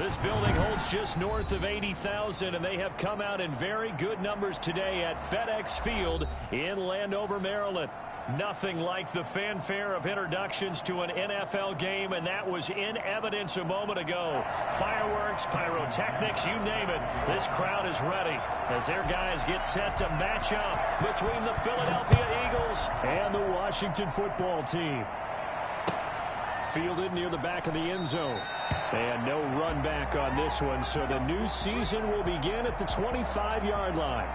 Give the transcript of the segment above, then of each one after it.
This building holds just north of 80,000, and they have come out in very good numbers today at FedEx Field in Landover, Maryland. Nothing like the fanfare of introductions to an NFL game, and that was in evidence a moment ago. Fireworks, pyrotechnics, you name it. This crowd is ready as their guys get set to match up between the Philadelphia Eagles and the Washington football team. Fielded near the back of the end zone. And no run back on this one, so the new season will begin at the 25-yard line.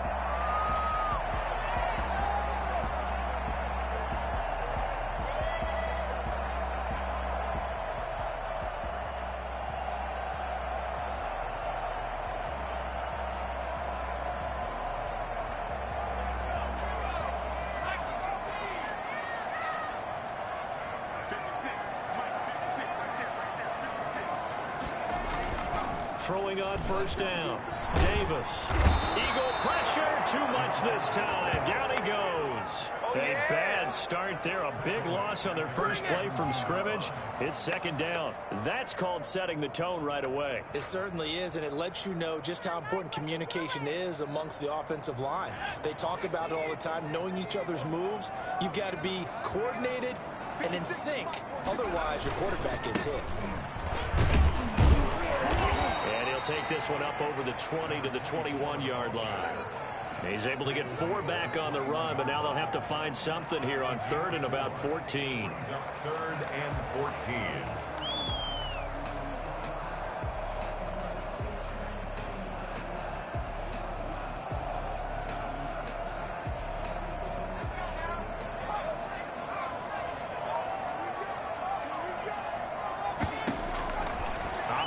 Throwing on first down. Davis. Eagle pressure. Too much this time. Down he goes. A bad start there. A big loss on their first play from scrimmage. It's second down. That's called setting the tone right away. It certainly is, and it lets you know just how important communication is amongst the offensive line. They talk about it all the time, knowing each other's moves. You've got to be coordinated and in sync. Otherwise, your quarterback gets hit. And he'll take this one up over the 20 to the 21-yard line. He's able to get 4 back on the run, but now they'll have to find something here on 3rd and about 14. 3rd and 14.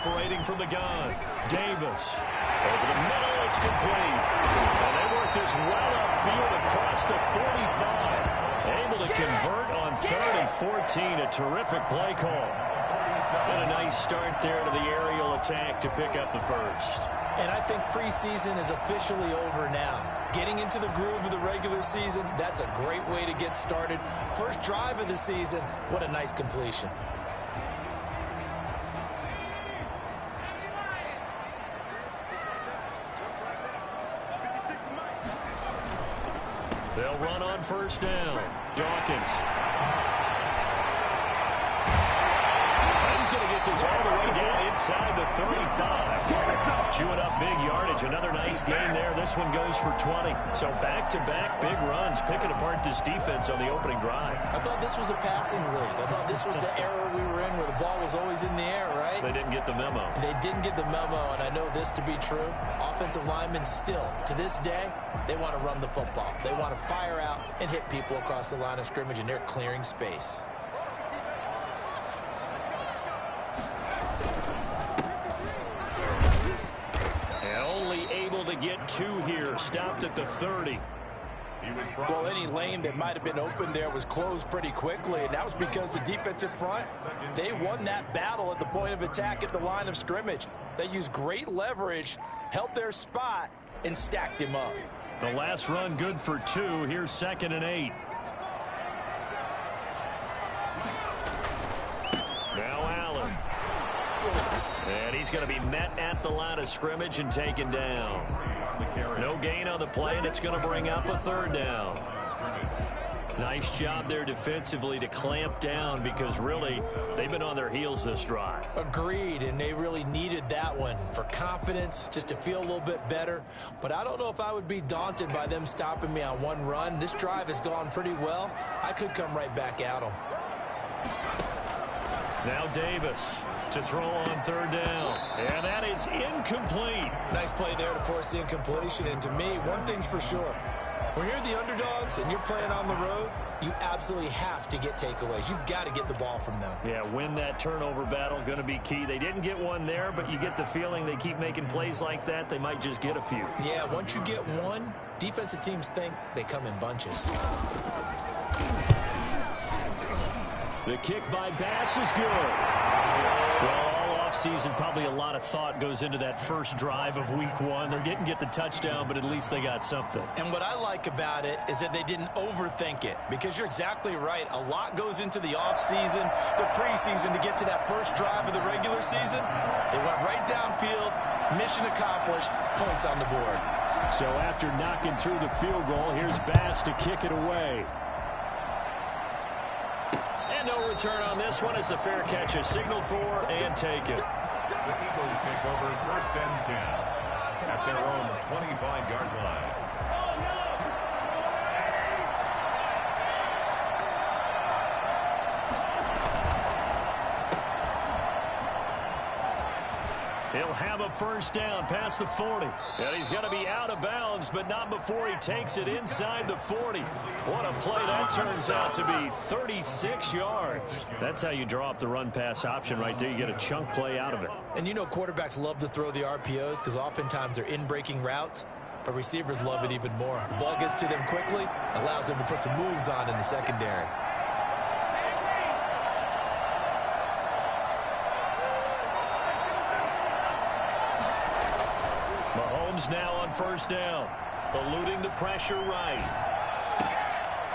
Operating from the gun, Davis. Over the middle, it's complete. And they work this well upfield across the 45. Able to convert on 3rd and 14. A terrific play call. And a nice start there to the aerial attack to pick up the first. And I think preseason is officially over now. Getting into the groove of the regular season, that's a great way to get started. First drive of the season, what a nice completion. They'll run on first down. Dawkins. He's going to get this all the way down inside the 35. Chewing up big yardage. Another nice gain there. This one goes for 20. So back-to-back big runs, picking apart this defense on the opening drive. I thought this was a passing league. I thought this was the era we were in where the ball was always in the air, right? They didn't get the memo. They didn't get the memo, and I know this to be true. Offensive linemen still, to this day, they want to run the football. They want to fire out and hit people across the line of scrimmage, and they're clearing space. And only able to get 2 here. Stopped at the 30. Well, any lane that might have been open there was closed pretty quickly, and that was because the defensive front, they won that battle at the point of attack at the line of scrimmage. They used great leverage, held their spot, and stacked him up. The last run good for 2. Here's 2nd and 8. Now Allen. And he's going to be met at the line of scrimmage and taken down. No gain on the play, and it's going to bring up a 3rd down. Nice job there defensively to clamp down because really they've been on their heels this drive. Agreed, and they really needed that one for confidence, just to feel a little bit better. But I don't know if I would be daunted by them stopping me on one run. This drive has gone pretty well. I could come right back at them. Now Davis to throw on 3rd down. And that is incomplete. Nice play there to force the incompletion. And to me, one thing's for sure. When you're the underdogs and you're playing on the road, you absolutely have to get takeaways. You've got to get the ball from them. Yeah, win that turnover battle, going to be key. They didn't get one there, but you get the feeling they keep making plays like that, they might just get a few. Yeah, once you get one, defensive teams think they come in bunches. The kick by Bass is good. Well, all offseason, probably a lot of thought goes into that first drive of week one. They didn't get the touchdown, but at least they got something. And what I like about it is that they didn't overthink it, because you're exactly right. A lot goes into the offseason, the preseason, to get to that first drive of the regular season. They went right downfield, mission accomplished, points on the board. So after knocking through the field goal, here's Bass to kick it away. And no return on this one as the fair catch is signaled for and taken. The Eagles take over 1st and 10 at their own 25-yard line. He'll have a first down past the 40. And he's going to be out of bounds, but not before he takes it inside the 40. What a play that turns out to be. 36 yards. That's how you draw up the run-pass option right there. You get a chunk play out of it. And you know quarterbacks love to throw the RPOs because oftentimes they're in-breaking routes, but receivers love it even more. The ball gets to them quickly, allows them to put some moves on in the secondary. Now on first down, eluding the pressure right.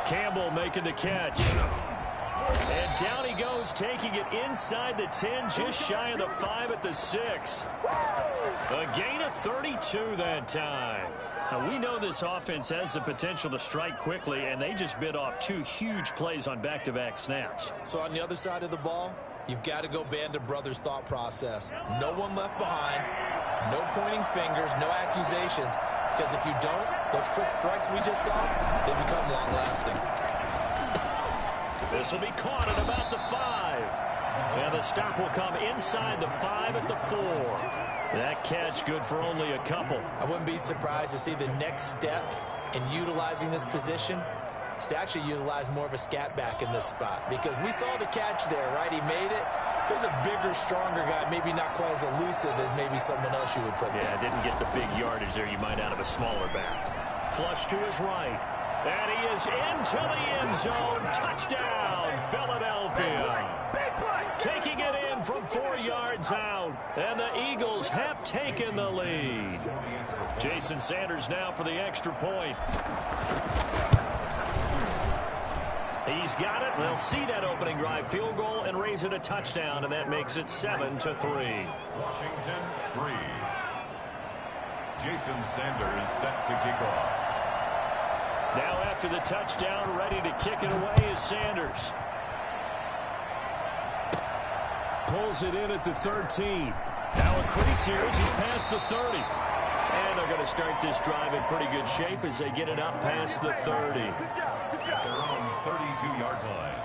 Campbell making the catch. And down he goes, taking it inside the 10, just shy of the 5 at the 6. A gain of 32 that time. Now, we know this offense has the potential to strike quickly, and they just bit off 2 huge plays on back-to-back snaps. So on the other side of the ball, you've got to go Band of Brothers thought process. No one left behind. No pointing fingers, no accusations, because if you don't, those quick strikes we just saw, they become long-lasting. This will be caught at about the 5. And the stop will come inside the 5 at the 4. That catch good for only a couple. I wouldn't be surprised to see the next step in utilizing this position is to actually utilize more of a scat back in this spot, because we saw the catch there, right? He made it. He was a bigger, stronger guy, maybe not quite as elusive as maybe someone else you would put there. Yeah, didn't get the big yardage there you might out of a smaller back. Flush to his right. And he is into the end zone. Touchdown, Philadelphia. Taking it in from 4 yards out. And the Eagles have taken the lead. Jason Sanders now for the extra point. He's got it. They'll see that opening drive field goal and raise it a touchdown, and that makes it 7-3. Washington 3. Jason Sanders set to kick off. Now after the touchdown, ready to kick it away is Sanders. Pulls it in at the 13. Now a crease here as he's past the 30. And they're going to start this drive in pretty good shape as they get it up past the 30. At their own 32-yard line.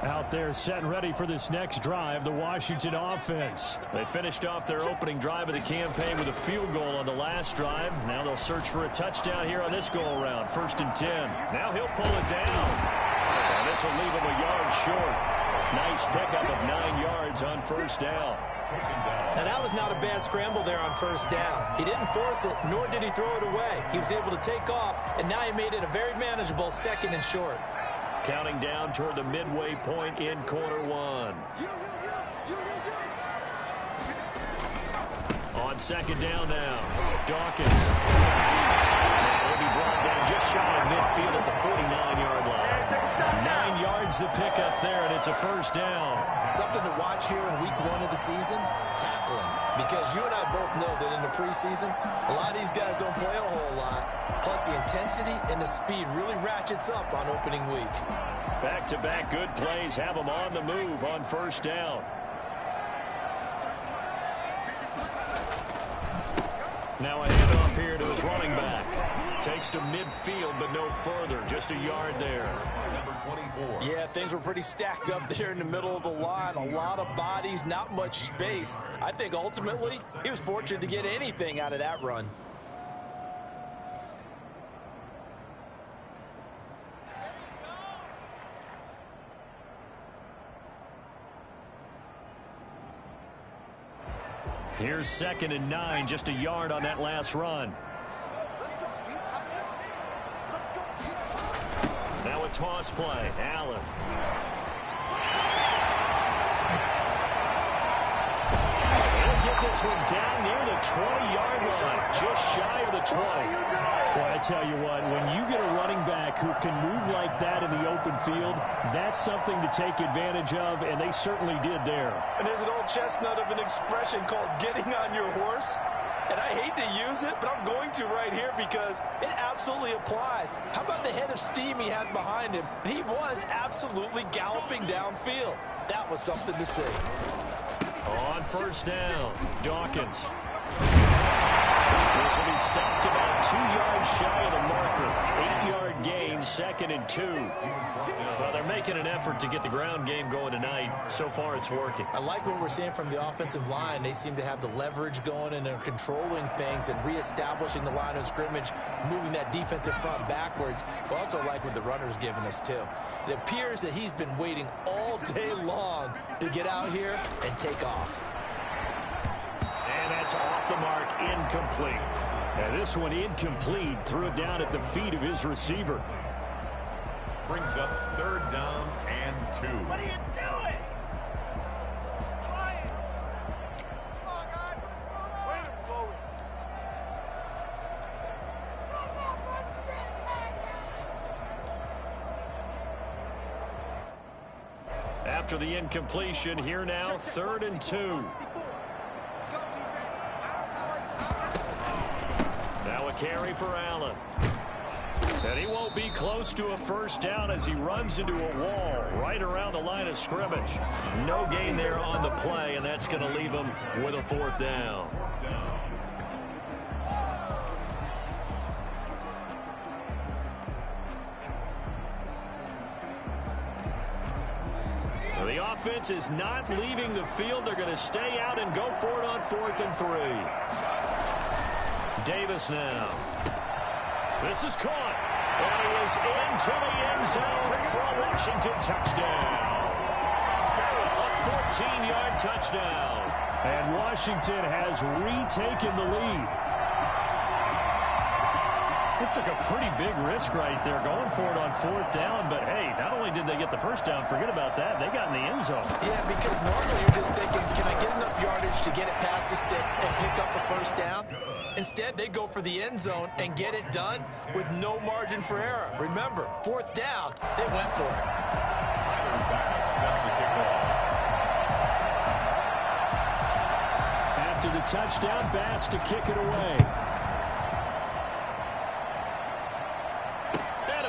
Out there set and ready for this next drive, the Washington offense. They finished off their opening drive of the campaign with a field goal on the last drive. Now they'll search for a touchdown here on this go-around. 1st and 10. Now he'll pull it down. And this will leave him a yard short. Nice pickup of 9 yards on first down. Now that was not a bad scramble there on first down. He didn't force it, nor did he throw it away. He was able to take off, and now he made it a very manageable 2nd and short. Counting down toward the midway point in quarter 1. On 2nd down now, Dawkins. Will be brought down just shy of midfield at the 49-yard line. 9 yards to pick up there, and it's a first down. Something to watch here in week 1 of the season, tackling. Because you and I both know that in the preseason, a lot of these guys don't play a whole lot. Plus, the intensity and the speed really ratchets up on opening week. Back-to-back good plays have them on the move on first down. Now a handoff here to his running back. Takes to midfield, but no further. Just a yard there. Number 24. Yeah, things were pretty stacked up there in the middle of the line. A lot of bodies, not much space. I think ultimately he was fortunate to get anything out of that run. Here's 2nd and 9, just a yard on that last run. toss play. Allen. He'll get this one down near the 20-yard line, just shy of the 20. Well, I tell you what, when you get a running back who can move like that in the open field, that's something to take advantage of, and they certainly did there. And there's an old chestnut of an expression called getting on your horse. And I hate to use it, but I'm going to right here because it absolutely applies. How about the head of steam he had behind him? He was absolutely galloping downfield. That was something to see. On first down, Dawkins. This will be stopped about 2 yards shy of the marker. 8-yard gain, 2nd and 2. Well, they're making an effort to get the ground game going tonight. So far, it's working. I like what we're seeing from the offensive line. They seem to have the leverage going, and they're controlling things and reestablishing the line of scrimmage, moving that defensive front backwards. But also like what the runner's giving us, too. It appears that he's been waiting all day long to get out here and take off. And that's off the mark, incomplete. And this one incomplete, threw it down at the feet of his receiver. Brings up 3rd down and 2. What are you doing? Quiet. Come on, guys. Way to blow it. After the incompletion, here now, 3rd and 2. Now a carry for Allen. And he won't be close to a first down as he runs into a wall right around the line of scrimmage. No gain there on the play, and that's going to leave him with a 4th down. Well, the offense is not leaving the field. They're going to stay out and go for it on 4th and 3. Davis now. This is caught. And he is into the end zone for a Washington touchdown. A 14-yard touchdown. And Washington has retaken the lead. It took a pretty big risk right there going for it on 4th down. But, hey, not only did they get the first down, forget about that, they got in the end zone. Yeah, because normally you're just thinking, can I get enough yardage to get it past the sticks and pick up the first down? Instead, they go for the end zone and get it done with no margin for error. Remember, 4th down, they went for it. After the touchdown, Bass to kick it away.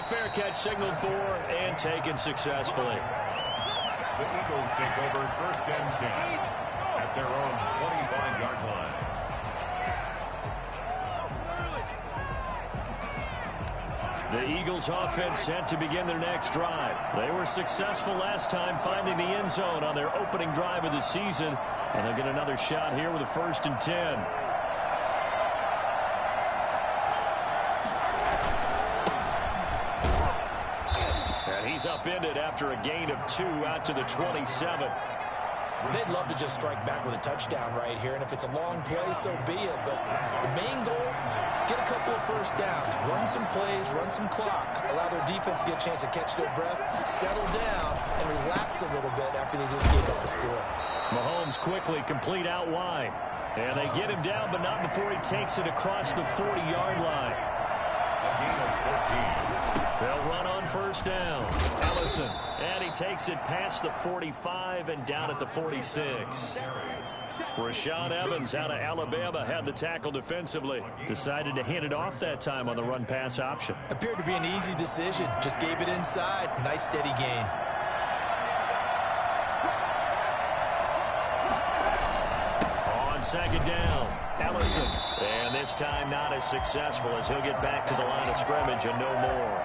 Fair catch signaled for and taken successfully. The Eagles take over 1st and 10 at their own 25-yard line. The Eagles offense set to begin their next drive. They were successful last time finding the end zone on their opening drive of the season, and they'll get another shot here with a 1st and 10. He's upended after a gain of 2 out to the 27. They'd love to just strike back with a touchdown right here, and if it's a long play, so be it. But the main goal, get a couple of first downs, run some plays, run some clock, allow their defense to get a chance to catch their breath, settle down, and relax a little bit after they just gave up the score. Mahomes quickly complete out wide. And they get him down, but not before he takes it across the 40-yard line. A gain of 14. They'll run on first down. Ellison, and he takes it past the 45 and down at the 46. Rashaan Evans out of Alabama had the tackle defensively. Decided to hand it off that time on the run-pass option. Appeared to be an easy decision. Just gave it inside. Nice steady gain. On 2nd down, Ellison. And this time not as successful as he'll get back to the line of scrimmage and no more.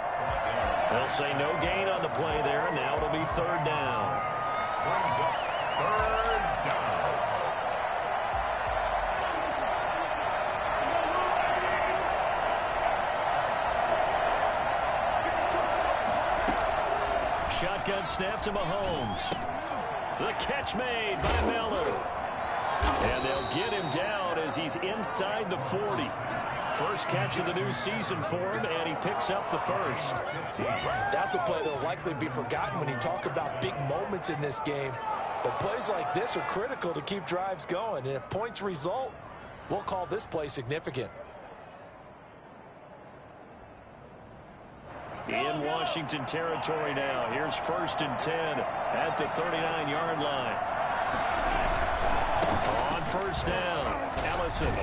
They'll say no gain on the play there. Now it'll be 3rd down. Brings up 3rd down. Shotgun snap to Mahomes. The catch made by Miller. And they'll get him down as he's inside the 40. First catch of the new season for him, and he picks up the first. That's a play that will likely be forgotten when you talk about big moments in this game. But plays like this are critical to keep drives going. And if points result, we'll call this play significant. In Washington territory now. Here's 1st and 10 at the 39-yard line. On first down, Ellison.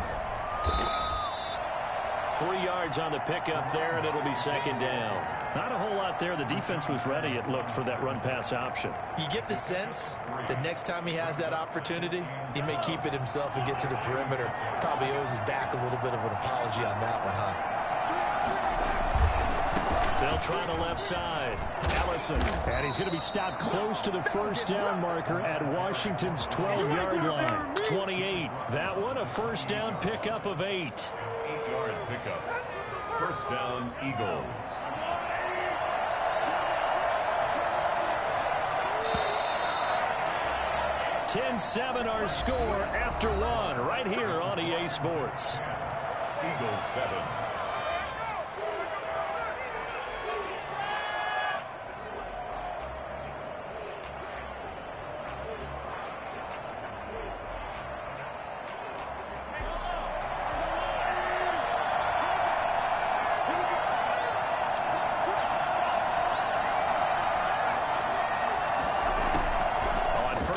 3 yards on the pickup there, and it'll be 2nd down. Not a whole lot there. The defense was ready, it looked, for that run-pass option. You get the sense that next time he has that opportunity, he may keep it himself and get to the perimeter. Probably owes his back a little bit of an apology on that one, huh? They'll try the left side. Ellison. And he's going to be stopped close to the first down marker at Washington's 12-yard line. 28. That one a first down pickup of 8. 8-yard pickup. First down, Eagles. (10-7) our score after 1 right here on EA Sports. Eagles 7.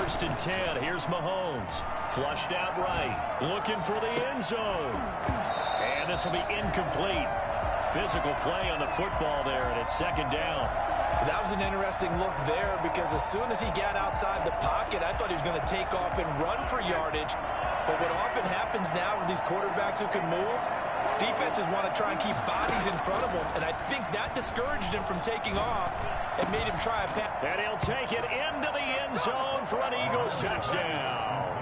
First and 10. Here's Mahomes. Flushed out right. Looking for the end zone. And this will be incomplete. Physical play on the football there, and it's 2nd down. That was an interesting look there because as soon as he got outside the pocket, I thought he was going to take off and run for yardage. But what often happens now with these quarterbacks who can move, defenses want to try and keep bodies in front of them, and I think that discouraged him from taking off and made him try a pass. And he'll take it into the end zone for an Eagles touchdown.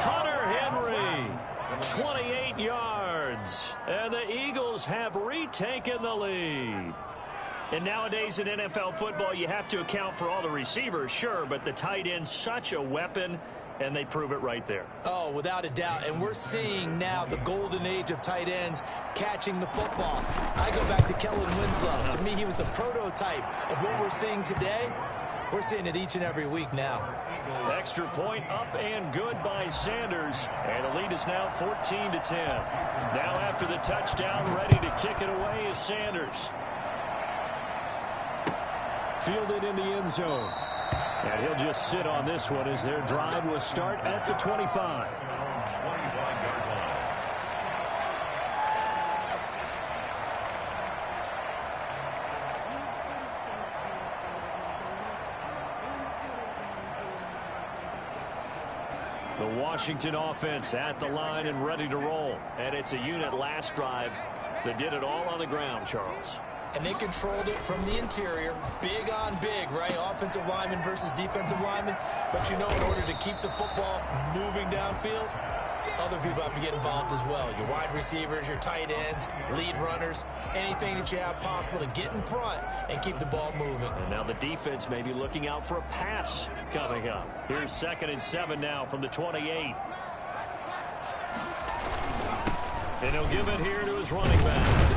Hunter Henry, 28 yards. And the Eagles have retaken the lead. And nowadays in NFL football, you have to account for all the receivers, sure, but the tight end's such a weapon, and they prove it right there. Oh, without a doubt. And we're seeing now the golden age of tight ends catching the football. I go back to Kellen Winslow. To me, he was a prototype of what we're seeing today. We're seeing it each and every week now. Extra point up and good by Sanders. And the lead is now 14-10. Now after the touchdown, ready to kick it away is Sanders. Fielded in the end zone. And he'll just sit on this one as their drive will start at the 25. The Washington offense at the line and ready to roll. And it's a unit last drive that did it all on the ground, Charles. And they controlled it from the interior. Big on big, right? Offensive lineman versus defensive lineman. But you know, in order to keep the football moving downfield, other people have to get involved as well. Your wide receivers, your tight ends, lead runners, anything that you have possible to get in front and keep the ball moving. And now the defense may be looking out for a pass coming up. Here's 2nd and 7 now from the 28. And he'll give it here to his running back.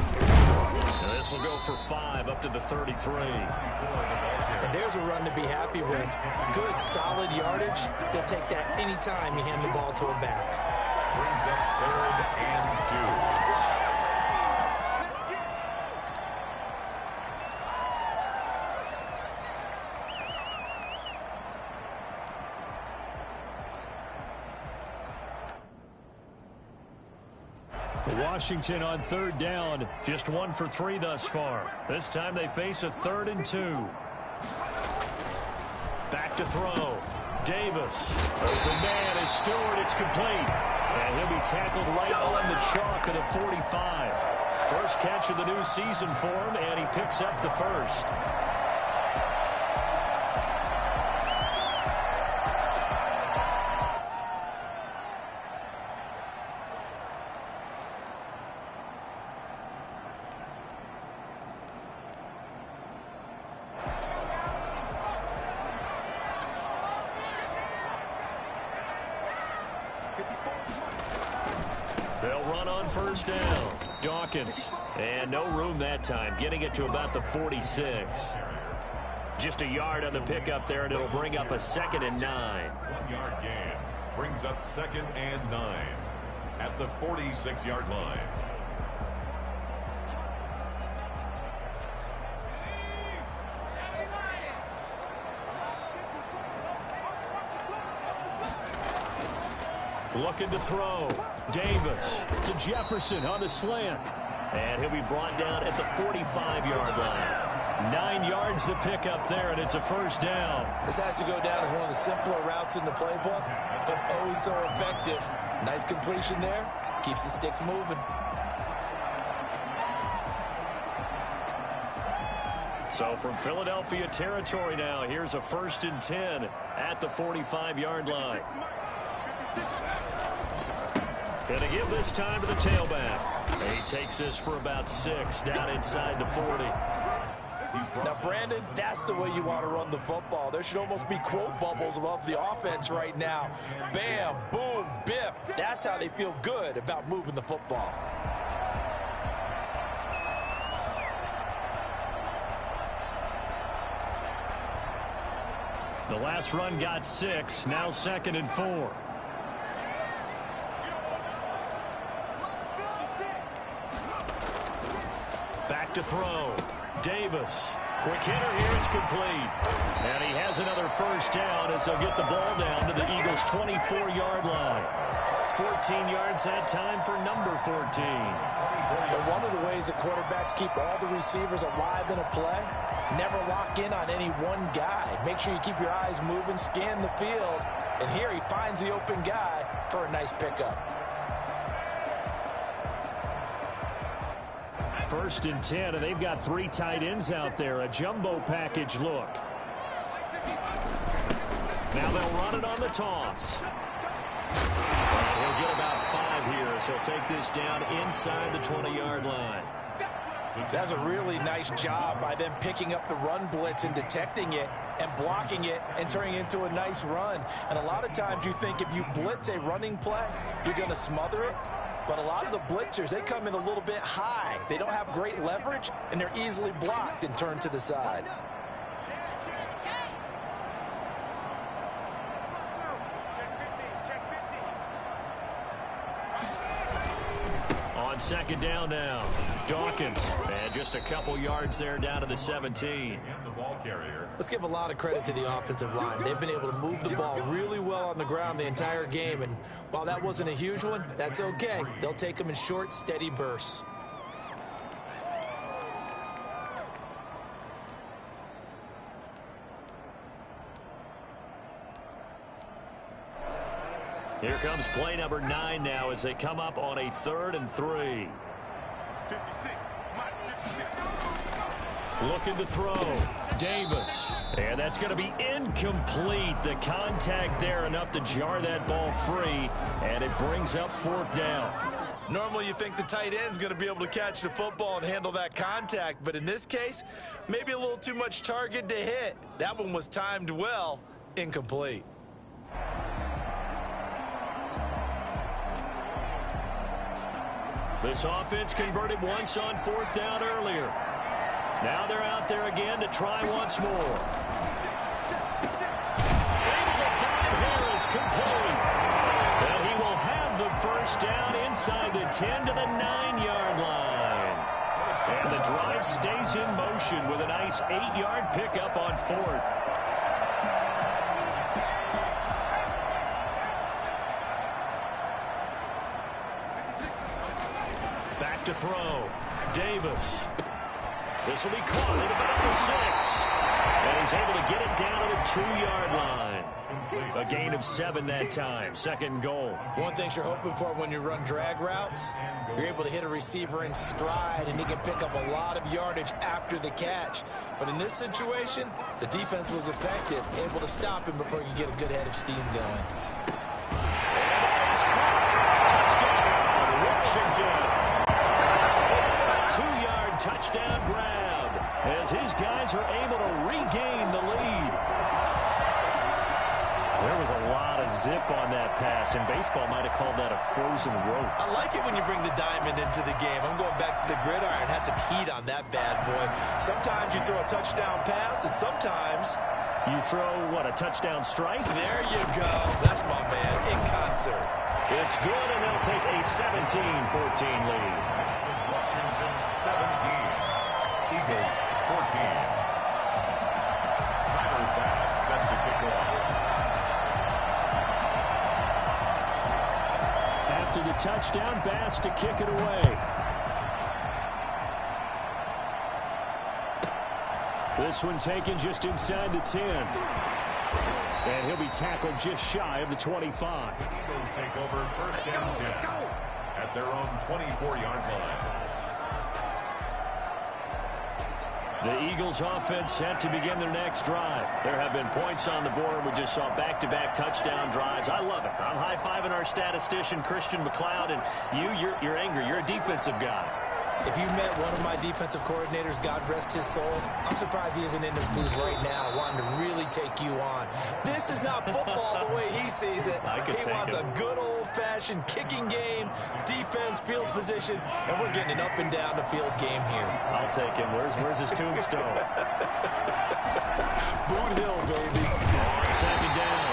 This will go for 5 up to the 33. And there's a run to be happy with. Good, solid yardage. He'll take that anytime you hand the ball to a back. Brings up 3rd and 2. Washington on 3rd down, just 1 for 3 thus far. This time they face a 3rd and 2. Back to throw. Davis. Open man is Stewart. It's complete. And he'll be tackled right on the chalk of the 45. First catch of the new season for him, and he picks up the first. They'll run on first down. Dawkins. And no room that time, getting it to about the 46. Just a yard on the pickup there, and it'll bring up a 2nd and 9. 1 yard gain brings up 2nd and 9 at the 46-yard line. Looking to throw. Davis to Jefferson on the slant. And he'll be brought down at the 45-yard line. 9 yards to pick up there, and it's a first down. This has to go down as one of the simpler routes in the playbook, but oh so effective. Nice completion there. Keeps the sticks moving. So from Philadelphia territory now, here's a 1st and 10 at the 45-yard line. Going to give this time to the tailback. He takes this for about 6 down inside the 40. Now, Brandon, that's the way you want to run the football. There should almost be quote bubbles above the offense right now. Bam, boom, biff. That's how they feel good about moving the football. The last run got 6, now 2nd and 4. Back to throw. Davis. Quick hitter here. It's complete. And he has another first down as they'll get the ball down to the Eagles' 24-yard line. 14 yards that time for number 14. But one of the ways that quarterbacks keep all the receivers alive in a play, never lock in on any one guy. Make sure you keep your eyes moving, scan the field. And here he finds the open guy for a nice pickup. 1st and 10, and they've got 3 tight ends out there. A jumbo package look. Now they'll run it on the toss. And he'll get about 5 here, so he'll take this down inside the 20-yard line. That's a really nice job by them picking up the run blitz and detecting it and blocking it and turning it into a nice run. And a lot of times you think if you blitz a running play, you're going to smother it. But a lot of the blitzers, they come in a little bit high. They don't have great leverage, and they're easily blocked and turned to the side. On 2nd down now, Dawkins. And just a couple yards there down to the 17. Let's give a lot of credit to the offensive line. They've been able to move the ball really well on the ground the entire game. And while that wasn't a huge one, that's okay. They'll take them in short, steady bursts. Here comes play number 9 now as they come up on a 3rd and 3. 56. Looking to throw. Davis. And that's going to be incomplete. The contact there enough to jar that ball free. And it brings up 4th down. Normally you think the tight end's going to be able to catch the football and handle that contact. But in this case, maybe a little too much target to hit. That one was timed well. Incomplete. This offense converted once on 4th down earlier. Now they're out there again to try once more. Able to find Harris complete. And he will have the first down inside the 10 to the 9-yard line. And the drive stays in motion with a nice 8-yard pickup on 4th. Back to throw. Davis. This will be caught at about the 6. And he's able to get it down to the 2-yard line. A gain of 7 that time. 2nd goal. One thing you're hoping for when you run drag routes, you're able to hit a receiver in stride, and he can pick up a lot of yardage after the catch. But in this situation, the defense was effective, able to stop him before he could get a good head of steam going. Touchdown, Washington. 2-yard touchdown grab as his guys are able to regain the lead. There was a lot of zip on that pass, and baseball might have called that a frozen rope. I like it when you bring the diamond into the game. I'm going back to the gridiron. Had some heat on that bad boy. Sometimes you throw a touchdown pass, and sometimes you throw, what, a touchdown strike? There you go. That's my man in concert. It's good, and they'll take a 17-14 lead. Washington 17. Eagles 14. Tyler Bass set to kick off. After the touchdown, Bass to kick it away. This one taken just inside the 10. And he'll be tackled just shy of the 25. Eagles take over first and 10 at their own 24-yard line. The Eagles offense set to begin their next drive. There have been points on the board. We just saw back-to-back touchdown drives. I love it. I'm high-fiving our statistician, Christian McLeod, and you're angry. You're a defensive guy. If you met one of my defensive coordinators, God rest his soul, I'm surprised he isn't in this booth right now wanting to really take you on. This is not football the way he sees it. He wants a good old-fashioned kicking game, defense, field position, and we're getting an up-and-down-the-field game here. I'll take him. Where's his tombstone? Boot Hill, baby. On second down.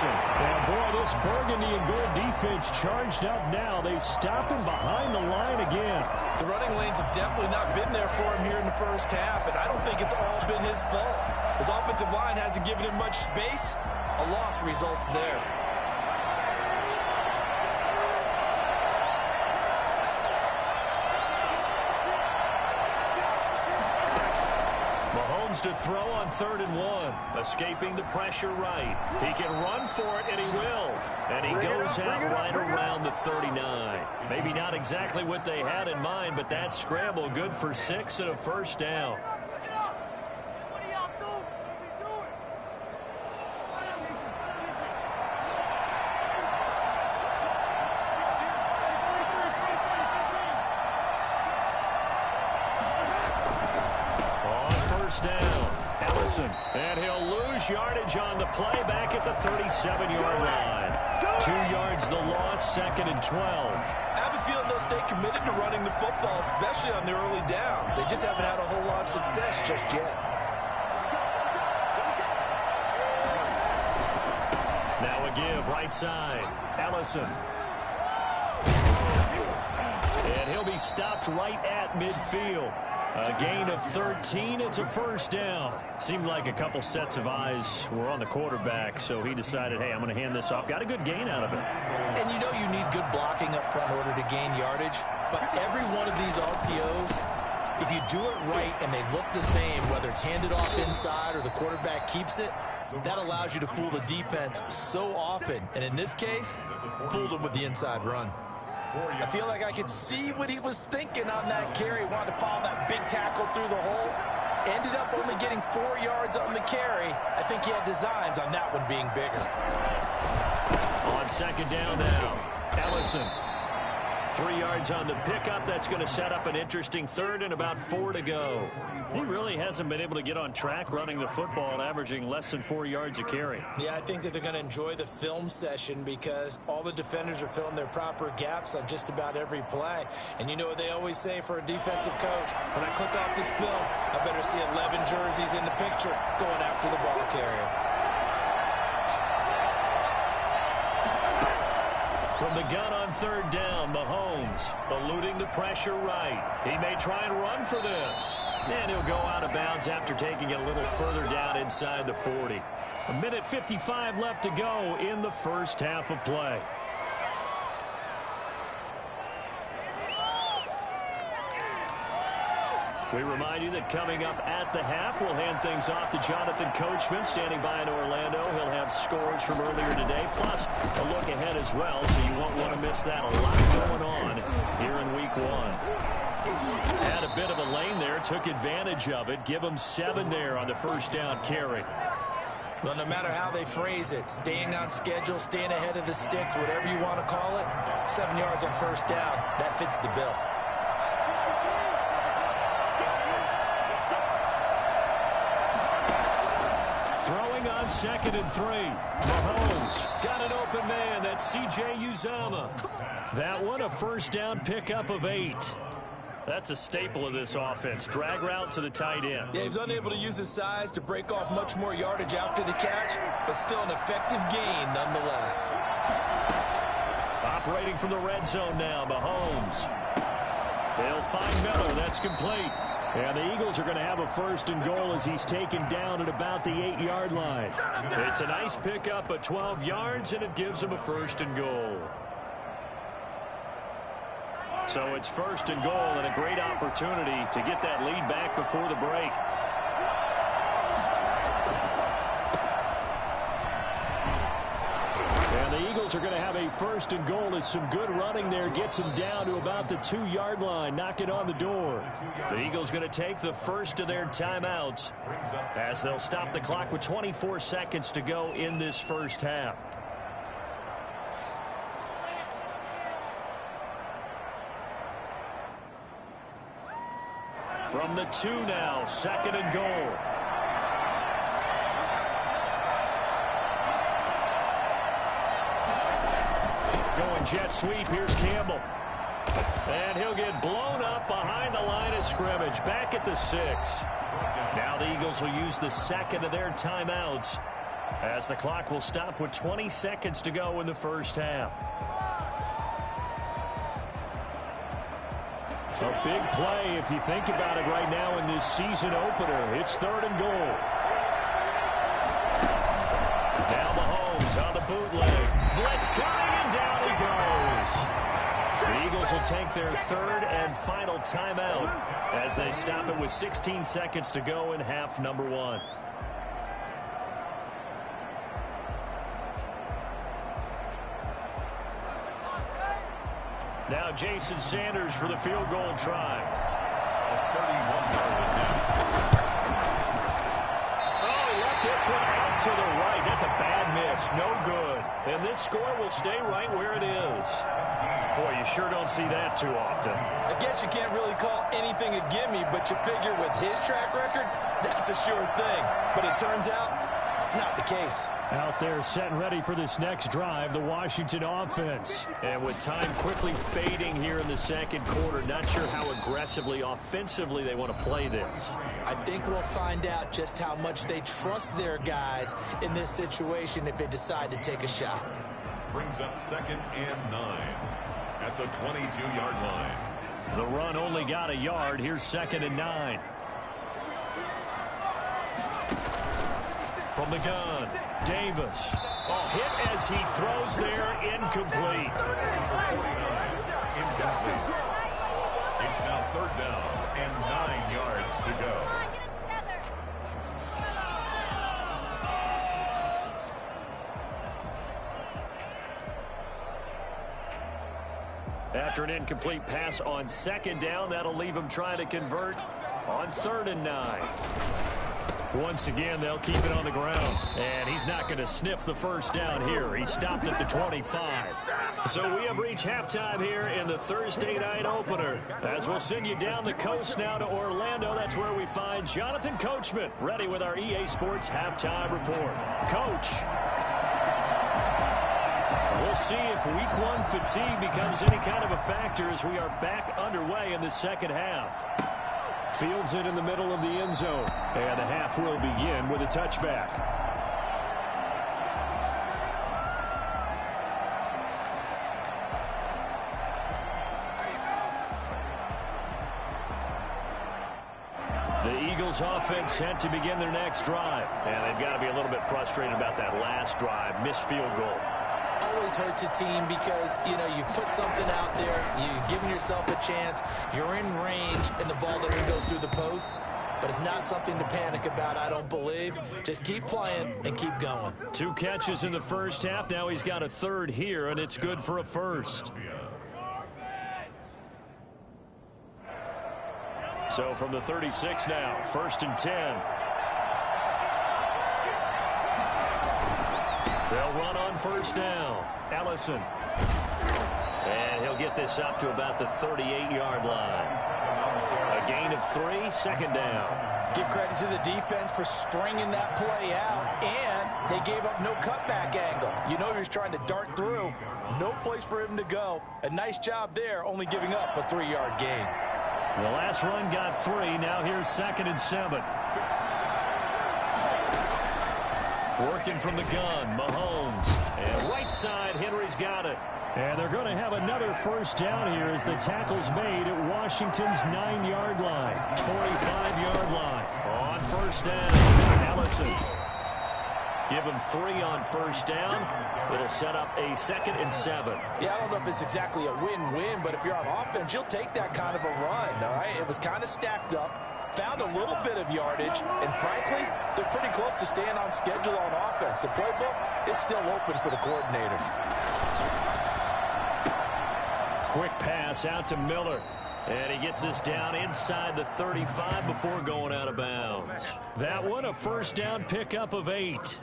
And boy, this burgundy and gold defense charged up now. They stop him behind the line again. The running lanes have definitely not been there for him here in the first half, and I don't think it's all been his fault. His offensive line hasn't given him much space. A loss results there. To throw on 3rd and 1. Escaping the pressure right. He can run for it, and he will. And he goes out right around the 39. Maybe not exactly what they had in mind, but that scramble good for 6 and a first down. And he'll lose yardage on the play back at the 37-yard line. 2 yards the loss, 2nd and 12. I have a feeling they'll stay committed to running the football, especially on their early downs. They just haven't had a whole lot of success just yet. Now a give, right side. Ellison. And he'll be stopped right at midfield. A gain of 13. It's a first down. Seemed like a couple sets of eyes were on the quarterback, so he decided, hey, I'm going to hand this off. Got a good gain out of it. And you know you need good blocking up front in order to gain yardage. But every one of these RPOs, if you do it right and they look the same, whether it's handed off inside or the quarterback keeps it, that allows you to fool the defense so often. And in this case, fooled them with the inside run. I feel like I could see what he was thinking on that carry. Wanted to follow that big tackle through the hole. Ended up only getting 4 yards on the carry. I think he had designs on that one being bigger. On second down now, Ellison. 3 yards on the pickup. That's going to set up an interesting 3rd and about 4 to go. He really hasn't been able to get on track running the football, averaging less than 4 yards a carry. Yeah, I think that they're going to enjoy the film session because all the defenders are filling their proper gaps on just about every play. And you know what they always say for a defensive coach? When I click off this film, I better see 11 jerseys in the picture going after the ball carrier. From the gun on 3rd down, Mahomes eluding the pressure right. He may try and run for this. And he'll go out of bounds after taking it a little further down inside the 40. 1:55 left to go in the first half of play. We remind you that coming up at the half, we'll hand things off to Jonathan Coachman, standing by in Orlando. He'll have scores from earlier today, plus a look ahead as well, so you won't want to miss that. A lot going on here in Week 1. Had a bit of a lane there, took advantage of it. Give him 7 there on the first down carry. Well, no matter how they phrase it, staying on schedule, staying ahead of the sticks, whatever you want to call it, 7 yards on first down, that fits the bill. throwing on 2nd and 3. Mahomes got an open man. That's C.J. Uzomah. That one a first down pickup of 8. That's a staple of this offense. Drag route to the tight end. Yeah, he's unable to use his size to break off much more yardage after the catch, but still an effective gain nonetheless. Operating from the red zone now, Mahomes. They'll find Miller. That's complete. And the Eagles are going to have a 1st and goal as he's taken down at about the 8-yard line. It's a nice pickup of 12 yards, and it gives him a 1st and goal. So it's 1st and goal and a great opportunity to get that lead back before the break. And the Eagles are going to have a 1st and goal as some good running there gets them down to about the 2-yard line, knocking on the door. The Eagles going to take the first of their timeouts as they'll stop the clock with 24 seconds to go in this first half. From the 2 now, 2nd and goal. Going jet sweep, here's Campbell. And he'll get blown up behind the line of scrimmage, back at the 6. Now the Eagles will use the 2nd of their timeouts as the clock will stop with 20 seconds to go in the first half. A big play if you think about it right now in this season opener. It's 3rd and goal. Now Mahomes on the bootleg. Blitz coming, and down he goes. The Eagles will take their 3rd and final timeout as they stop it with 16 seconds to go in half number 1. Now Jason Sanders for the field goal try. Oh, he left this one out to the right. That's a bad miss. No good. And this score will stay right where it is. Boy, you sure don't see that too often. I guess you can't really call anything a gimme, but you figure with his track record, that's a sure thing. But it turns out it's not the case. Out there set and ready for this next drive, the Washington offense. And with time quickly fading here in the 2nd quarter, not sure how aggressively, offensively they want to play this. I think we'll find out just how much they trust their guys in this situation if they decide to take a shot. Brings up 2nd and 9 at the 22-yard line. The run only got a yard. Here's 2nd and 9. From the gun, Davis. Oh, hit as he throws there, incomplete. Incomplete. It's now 3rd down and 9 yards to go. After an incomplete pass on 2nd down, that'll leave him trying to convert on 3rd and 9. Once again, they'll keep it on the ground. And he's not going to sniff the 1st down here. He stopped at the 25. So we have reached halftime here in the Thursday night opener. As we'll send you down the coast now to Orlando, that's where we find Jonathan Coachman, ready with our EA Sports halftime report. Coach. We'll see if week 1 fatigue becomes any kind of a factor as we are back underway in the 2nd half. Fields it in the middle of the end zone. And the half will begin with a touchback. The Eagles offense set to begin their next drive. And they've got to be a little bit frustrated about that last drive. Missed field goal. Always hurts a team because, you know, you've put something out there, you've given yourself a chance, you're in range, and the ball doesn't go through the post. But it's not something to panic about, I don't believe. Just keep playing and keep going. 2 catches in the first half. Now he's got a 3rd here, and it's good for a 1st. So from the 36 now, 1st and 10. They'll run on 1st down. Ellison. And he'll get this up to about the 38-yard line. A gain of 3, second down. Give credit to the defense for stringing that play out, and they gave up no cutback angle. You know he was trying to dart through. No place for him to go. A nice job there, only giving up a 3-yard gain. The last run got 3. Now here's 2nd and 7. Working from the gun, Mahomes. And right side, Henry's got it. And they're going to have another first down here as the tackle's made at Washington's 9-yard line. 45-yard line. On first down, Allison. Give him 3 on first down. It'll set up a 2nd and 7. Yeah, I don't know if it's exactly a win-win, but if you're on offense, you'll take that kind of a run, all right? It was kind of stacked up. Found a little bit of yardage, and frankly, they're pretty close to staying on schedule on offense. The playbook is still open for the coordinator. Quick pass out to Miller. And he gets this down inside the 35 before going out of bounds. That one, a first down pickup of 8.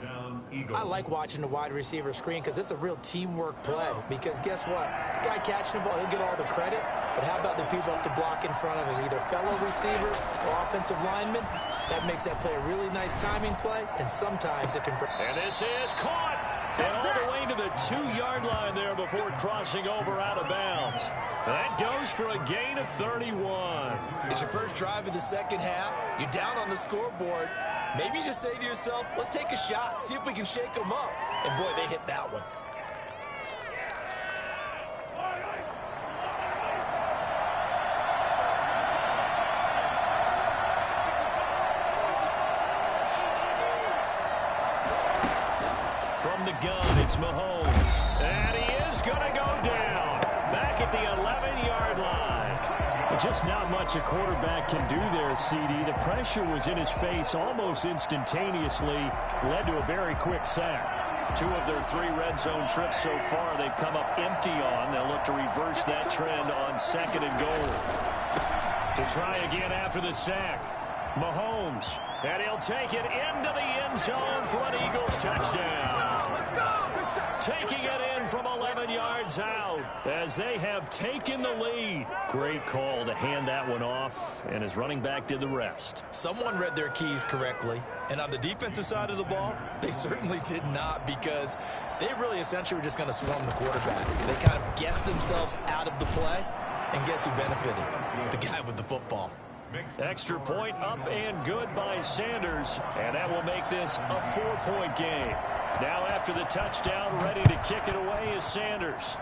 I like watching the wide receiver screen because it's a real teamwork play. Because guess what? The guy catching the ball, he'll get all the credit. But how about the people up to block in front of him? Either fellow receivers or offensive linemen. That makes that play a really nice timing play. And sometimes it can... And this is caught. And all the way to the 2-yard line there before crossing over out of bounds. That goes for a gain of 31. It's your first drive of the second half. You're down on the scoreboard. Maybe you just say to yourself, let's take a shot, see if we can shake them up. And boy, they hit that one. From the gun, it's Mahomes. And he is going to go down. Back at the 11-yard line. Just not much a quarterback can do there, CD. The pressure was in his face almost instantaneously. Led to a very quick sack. 2 of their 3 red zone trips so far they've come up empty on. They'll look to reverse that trend on 2nd and goal. To try again after the sack. Mahomes. And he'll take it into the end zone for an Eagles touchdown. Taking it in from 11 yards out as they have taken the lead. Great call to hand that one off, and his running back did the rest. Someone read their keys correctly, and on the defensive side of the ball, they certainly did not, because they really essentially were just going to swarm the quarterback. They kind of guessed themselves out of the play, and guess who benefited? The guy with the football. Extra point up and good by Sanders, and that will make this a 4-point game. Now after the touchdown, ready to kick it away is Sanders.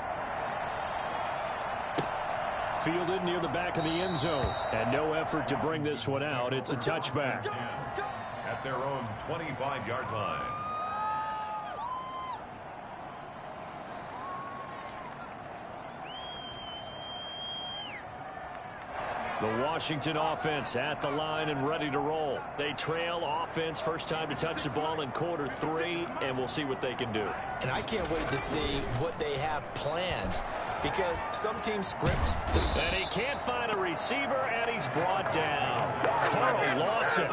Fielded near the back of the end zone, and no effort to bring this one out. It's a touchback. At their own 25-yard line. The Washington offense at the line and ready to roll. They trail offense, first time to touch the ball in quarter 3, and we'll see what they can do. And I can't wait to see what they have planned, because some teams script. And he can't find a receiver, and he's brought down. Carl Lawson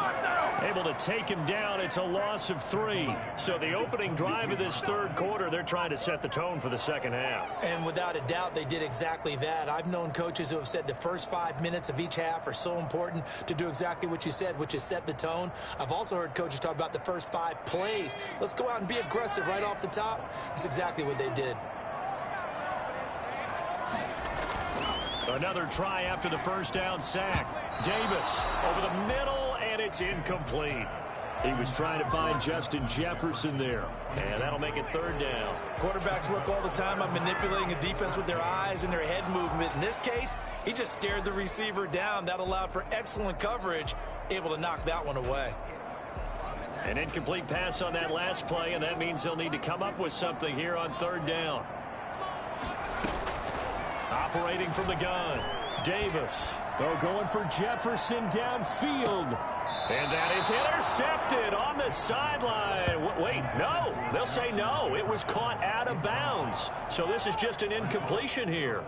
able to take him down. It's a loss of 3. So the opening drive of this third quarter, they're trying to set the tone for the second half. And without a doubt, they did exactly that. I've known coaches who have said the first 5 minutes of each half are so important to do exactly what you said, which is set the tone. I've also heard coaches talk about the first 5 plays. Let's go out and be aggressive right off the top. That's exactly what they did. Another try after the first down sack. Davis over the middle, and it's incomplete. He was trying to find Justin Jefferson there, and that'll make it third down. Quarterbacks work all the time on manipulating a defense with their eyes and their head movement. In this case, he just stared the receiver down. That allowed for excellent coverage, able to knock that one away. An incomplete pass on that last play, and that means they'll need to come up with something here on third down. Operating from the gun, Davis. They're going for Jefferson downfield. And that is intercepted on the sideline. Wait, no. They'll say no. It was caught out of bounds. So this is just an incompletion here.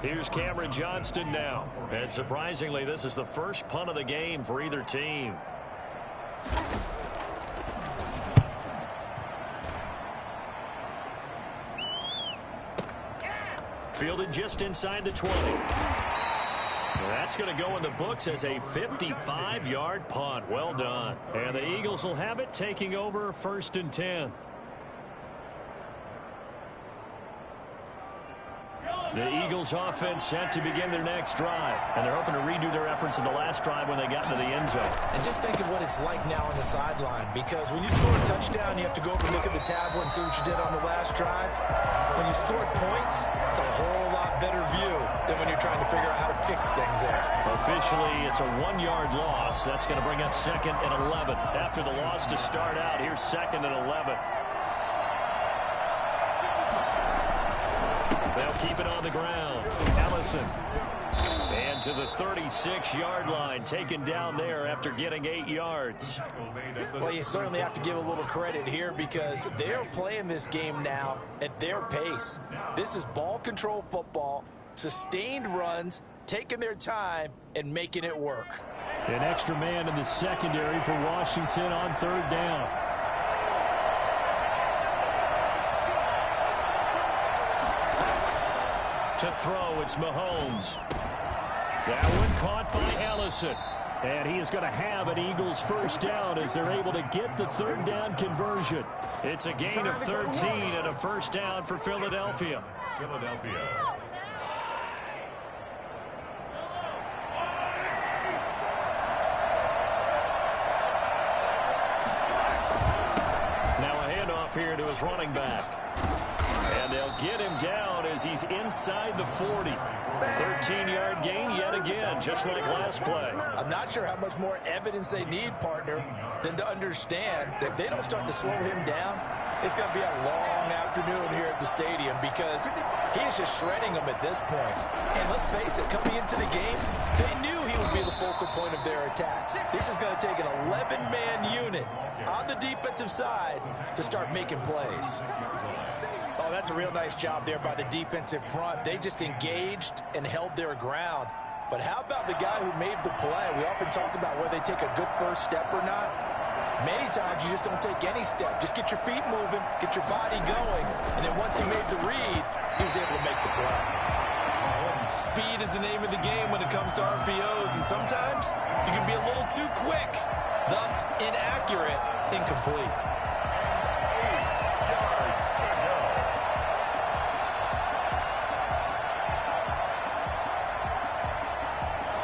Here's Cameron Johnston now. And surprisingly, this is the first punt of the game for either team. Fielded just inside the 20. That's going to go in the books as a 55-yard punt. Well done. And the Eagles will have it, taking over 1st and 10. The Eagles offense set to begin their next drive. And they're hoping to redo their efforts in the last drive when they got into the end zone. And just think of what it's like now on the sideline. Because when you score a touchdown, you have to go over and look at the tablet and see what you did on the last drive. When you scored points, it's a whole lot better view than when you're trying to figure out how to fix things there. Officially, it's a 1-yard loss. That's going to bring up 2nd and 11. After the loss to start out, here's 2nd and 11. They'll keep it on the ground. Ellison. And to the 36-yard line, taken down there after getting 8 yards. Well, you certainly have to give a little credit here because they're playing this game now at their pace. This is ball control football, sustained runs, taking their time, and making it work. An extra man in the secondary for Washington on 3rd down. To throw, it's Mahomes. That one caught by Ellison. And he is going to have an Eagles 1st down as they're able to get the 3rd down conversion. It's a gain of 13 and a 1st down for Philadelphia. Now a handoff here to his running back. And they'll get him down as he's inside the 40. 13-yard gain yet again, just like last play. I'm not sure how much more evidence they need, partner, than to understand that if they don't start to slow him down, it's going to be a long afternoon here at the stadium because he is just shredding them at this point. And let's face it, coming into the game, they knew he would be the focal point of their attack. This is going to take an 11-man unit on the defensive side to start making plays. Oh, that's a real nice job there by the defensive front. They just engaged and held their ground. But how about the guy who made the play? We often talk about whether they take a good first step or not. Many times you just don't take any step. Just get your feet moving, get your body going, and then once he made the read, he was able to make the play. Speed is the name of the game when it comes to RPOs, and sometimes you can be a little too quick, thus inaccurate, incomplete.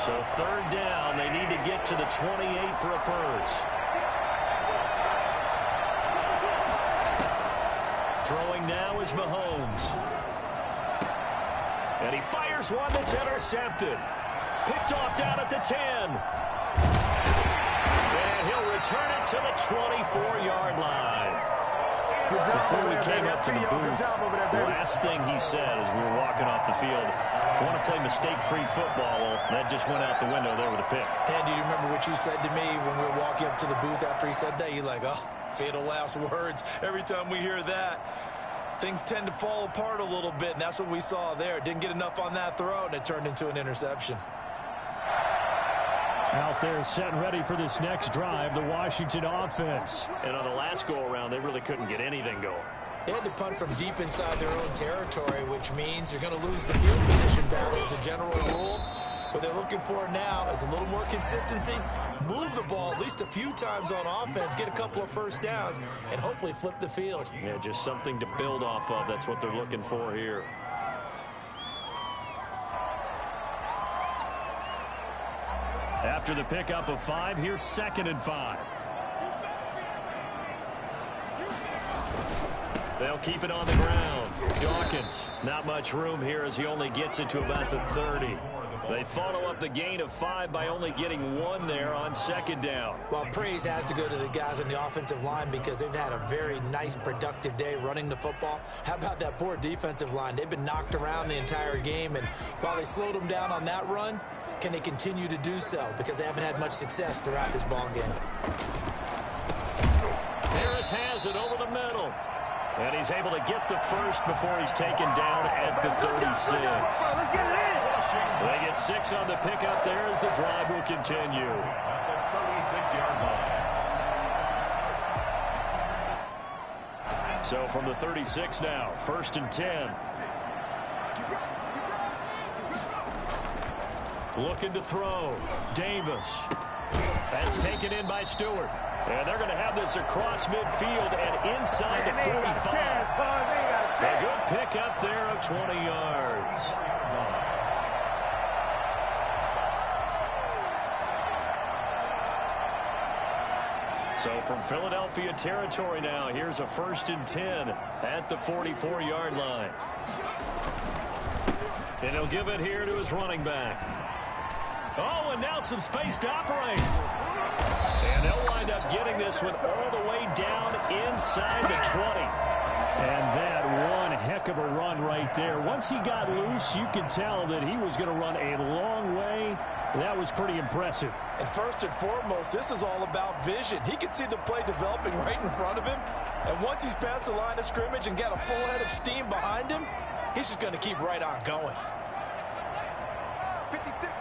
So 3rd down, they need to get to the 28 for a first. Throwing now is Mahomes. And he fires one that's intercepted. Picked off down at the 10. And he'll return it to the 24-yard line. Before we came up to the booth, the last thing he said as we were walking off the field, I want to play mistake-free football. Well, that just went out the window there with a pick. And do you remember what you said to me when we were walking up to the booth after he said that? You're like, oh, fatal last words. Every time we hear that, things tend to fall apart a little bit, and that's what we saw there. Didn't get enough on that throw, and it turned into an interception. Out there set and ready for this next drive, the Washington offense. And on the last go-around, they really couldn't get anything going. They had to punt from deep inside their own territory, which means you're going to lose the field position battle as a general rule. What they're looking for now is a little more consistency, move the ball at least a few times on offense, get a couple of first downs, and hopefully flip the field. Yeah, just something to build off of. That's what they're looking for here. After the pickup of 5, here's 2nd and 5. They'll keep it on the ground. Dawkins, not much room here as he only gets it to about the 30. They follow up the gain of 5 by only getting 1 there on 2nd down. Well, praise has to go to the guys on the offensive line because they've had a very nice, productive day running the football. How about that poor defensive line? They've been knocked around the entire game, and while they slowed them down on that run, can they continue to do so? Because they haven't had much success throughout this ball game. Harris has it over the middle. And he's able to get the first before he's taken down at the 36. They get 6 on the pickup there as the drive will continue. At the 36-yard line. So from the 36 now, 1st and 10. Looking to throw. Davis. That's taken in by Stewart. And they're going to have this across midfield and inside the 45. A good pickup there of 20 yards. So from Philadelphia territory now, here's a 1st and 10 at the 44-yard line. And he'll give it here to his running back. Oh, and now some space to operate. And they'll wind up getting this one all the way down inside the 20. And that one heck of a run right there. Once he got loose, you could tell that he was going to run a long way. That was pretty impressive. And first and foremost, this is all about vision. He can see the play developing right in front of him. And once he's past the line of scrimmage and got a full head of steam behind him, he's just going to keep right on going. 56,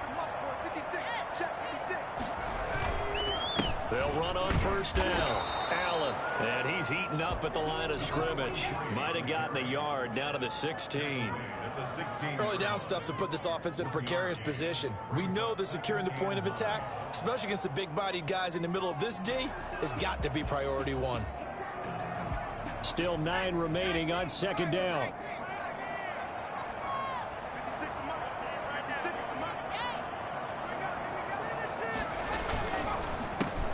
check 56. They'll run on 1st down. Allen, and he's heating up at the line of scrimmage. Might have gotten a yard down to the 16. Early down stuffs to put this offense in a precarious position. We know that securing the point of attack, especially against the big-bodied guys in the middle of this D, has got to be priority one. Still 9 remaining on 2nd down.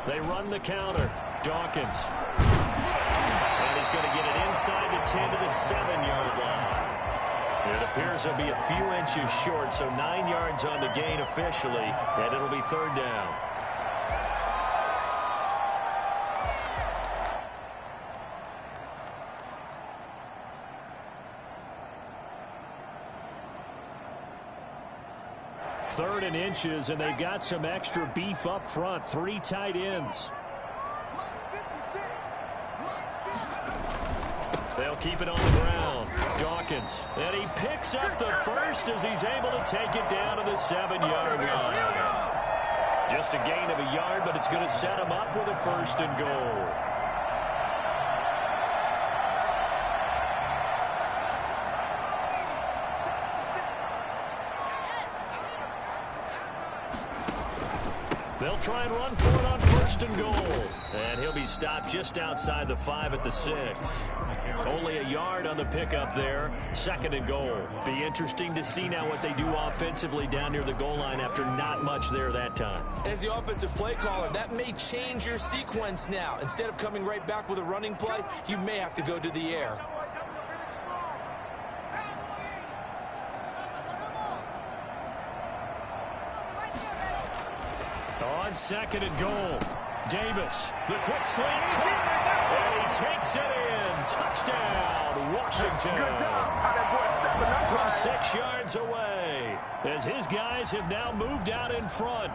They run the counter. Dawkins. And he's going to get it inside the 10 to the 7-yard line. It appears he'll be a few inches short, so 9 yards on the gain officially, and it'll be 3rd down. Third and inches, and they've got some extra beef up front. 3 tight ends. They'll keep it on the ground. Dawkins. And he picks up the first as he's able to take it down to the 7-yard line. Just a gain of a yard, but it's going to set him up with a 1st and goal. They'll try and run for it on 1st and goal. And he'll be stopped just outside the 5 at the 6. Only a yard on the pickup there. 2nd and goal. Be interesting to see now what they do offensively down near the goal line after not much there that time. As the offensive play caller, that may change your sequence now. Instead of coming right back with a running play, you may have to go to the air. On 2nd and goal, Davis, the quick slant, and he takes it in. Touchdown, Washington. From 6 yards away, as his guys have now moved out in front.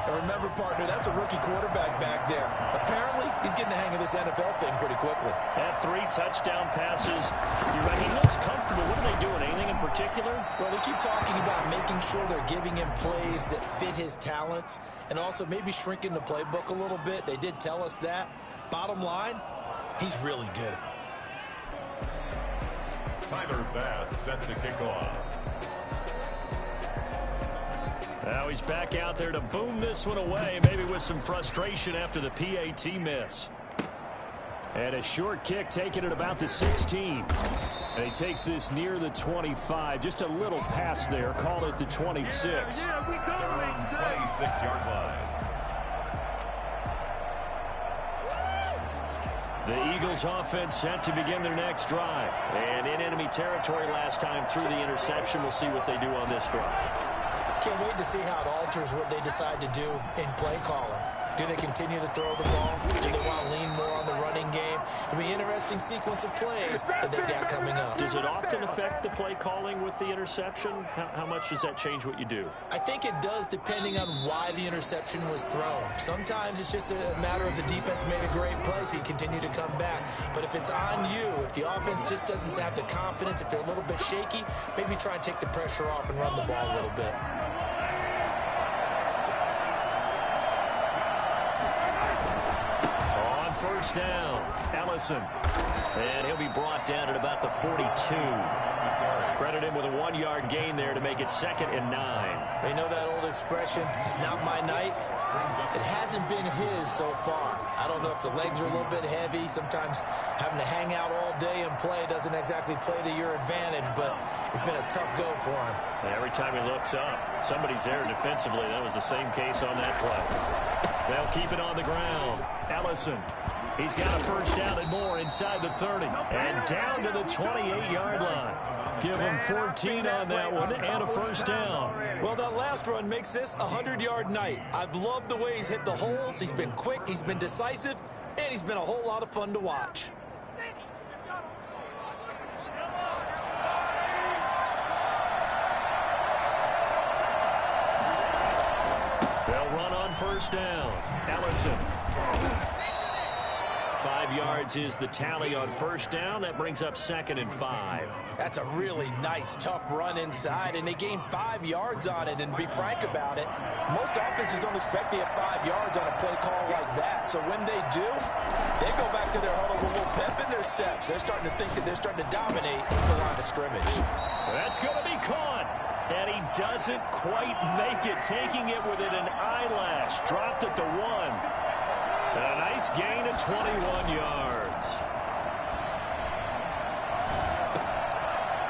And remember, partner, that's a rookie quarterback back there. Apparently, he's getting the hang of this NFL thing pretty quickly. Had 3 touchdown passes. You're right, he looks comfortable. What are they doing? Anything in particular? Well, they keep talking about making sure they're giving him plays that fit his talents and also maybe shrinking the playbook a little bit. They did tell us that. Bottom line, he's really good. Tyler Bass set to kick off. Now he's back out there to boom this one away, maybe with some frustration after the PAT miss. And a short kick taken at about the 16. And he takes this near the 25. Just a little pass there. Called it the 26. 26-yard line. The Eagles offense set to begin their next drive. And in enemy territory last time through the interception. We'll see what they do on this drive. Can't wait to see how it alters what they decide to do in play calling. Do they continue to throw the ball? Do they want to lean more on the running game? It'll be an interesting sequence of plays that they've got coming up. Does it often affect the play calling with the interception? How much does that change what you do? I think it does depending on why the interception was thrown. Sometimes it's just a matter of the defense made a great play, so you continue to come back. But if it's on you, if the offense just doesn't have the confidence, if they're a little bit shaky, maybe try and take the pressure off and run the ball a little bit. first down. Ellison. And he'll be brought down at about the 42. Credit him with a 1-yard gain there to make it 2nd and 9. You know that old expression, it's not my night? It hasn't been his so far. I don't know if the legs are a little bit heavy. Sometimes having to hang out all day and play doesn't exactly play to your advantage, but it's been a tough go for him. And every time he looks up, somebody's there defensively. That was the same case on that play. They'll keep it on the ground. Ellison. He's got a first down and more inside the 30. And down to the 28-yard line. Give him 14 on that one and a first down. Well, that last run makes this a 100-yard night. I've loved the way he's hit the holes. He's been quick, he's been decisive, and he's been a whole lot of fun to watch. They'll run on first down. Ellison. 5 yards is the tally on first down. That brings up 2nd and 5. That's a really nice, tough run inside, and they gained 5 yards on it. And to be frank about it, most offenses don't expect to get 5 yards on a play call like that. So when they do, they go back to their huddle with a little pep in their steps. They're starting to think that they're starting to dominate the line of scrimmage. That's going to be caught. And he doesn't quite make it, taking it within an eyelash. Dropped at the 1. And a nice gain of 21 yards.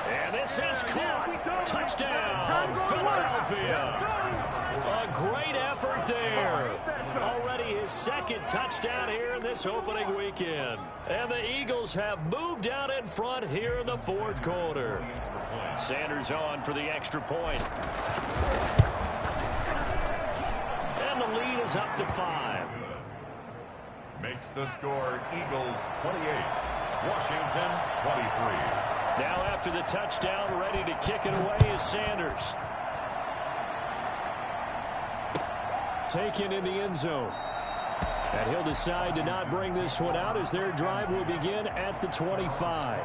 And this is caught. Touchdown, Philadelphia. A great effort there. Already his 2nd touchdown here in this opening weekend. And the Eagles have moved out in front here in the 4th quarter. Sanders on for the extra point. And the lead is up to 5. Makes the score Eagles 28, Washington 23. Now after the touchdown, ready to kick it away is Sanders. Taken in the end zone. And he'll decide to not bring this one out as their drive will begin at the 25.